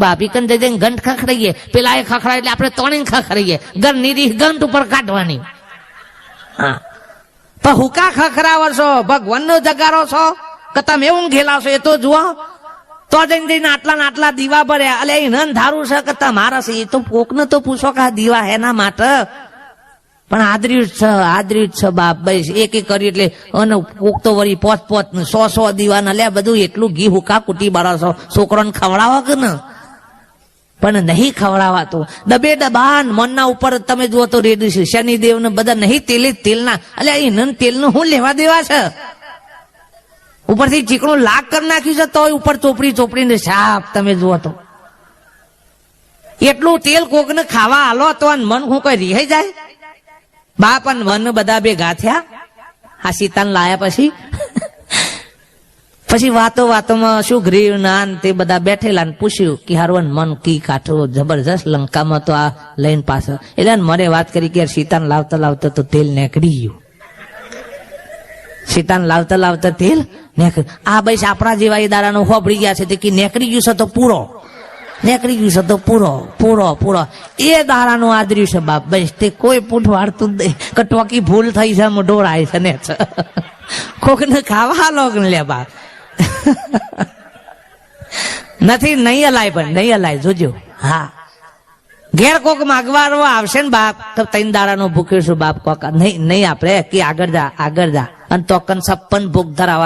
બાપી કન જઈ જઈને ઘંટ ખખડાઈએ, પેલા એ ખખડાય એટલે આપણે તોણી ખખડાઈએ, ઘરની રીહ ઘંટ ઉપર કાઢવાની. હા, પણ હુકા ખખરાવો છો, ભગવાનનો જગારો છો કે તમે ઊંઘેલા છો એ તો જુઓ. તો જઈને આટલા દીવા ભર્યા, અલે એને ધારું છે કે તમારા છે, એ તો કોકને તો પૂછો કે આ દીવા એના માટે. પણ આદર્યું છે બાપ ભાઈ, એક કરી એટલે અને કોક તો વળી પોત 100 દીવા ના લે, બધું એટલું ઘી હુકા કુટી બાળો છોકરોને ખવડાવો કે ને, પણ નહીં ખવડાવાતું. ડબે ડબાન મનના ઉપર તમે જુઓ તો રેડી છે, શનિદેવ ને બધા નહીં તેલના, અલે એને તેલનું શું લેવા દેવા છે? ઉપરથી ચીકણું લાગ કરી નાખ્યું છે તો ઉપર ચોપડીને સાપ તમે જુઓ તો એટલું તેલ કોકને ખાવા હાલો તો મન હું કઈ રિહાઈ જાય. બાપ અને મન બધા ભેગા થયા આ સીતાને લાયા પછી વાતોમાં શું ગ્રીવ નાન તે બધા બેઠેલા ને પૂછ્યું કે હારવન મન કી કાઠો જબરજસ્ત લંકામાં તો આ લઈને પાછળ. એટલે મને વાત કરી કે સીતાને લાવતા તો તેલ નીકળી ગયું. સીતાને લાવતા તેલ નીકળ્યું. આ બસ આપણા જેવા એ દાડાનો હોબળી ગયા છે તે કે નીકળી ગયું છે તો પૂરો એ દાડાનું આદર્યું છે બાપ. બસ તે કોઈ પૂઠ વાળતું જ નહીં કે ટોકી ભૂલ થઈ છે ઢોળાય છે ને કોકને ખાવા લોક લે બાપ. નથી નહીં હલાય, પણ નહીં હલાય જોજો. હા, ઘેર કોક માગવારો આવશે ને બાપ તો 3 દાડાનો ભૂખ્યો છું બાપ, કોક નહીં આપણે કે આગળ જા અને તો 56 ભૂખ ધરાવા